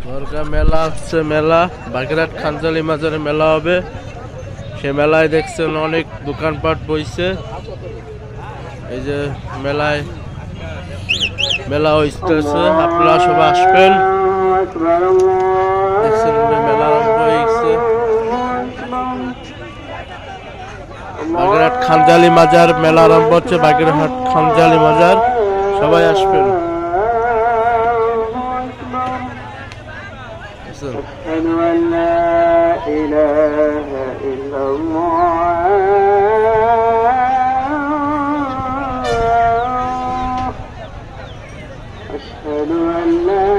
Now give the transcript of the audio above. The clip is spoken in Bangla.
দরগা মেলা হচ্ছে, মেলা বাগেরহাট খানজালি মাজারে মেলা হবে। সে মেলায় দেখছেন অনেক দোকানপাট বইছে। এই যে মেলায় মেলা হইতেছে, আপনারা সবাই আসবেন। দেখছেন মেলা আরম্ভ হয়ে গেছে। বাগেরহাট খানজালি মাজার মেলা আরম্ভ হচ্ছে, বাগেরহাট খানজালি মাজার, সবাই আসবেন। أشهد أن لا إله إلا الله أشهد أن لا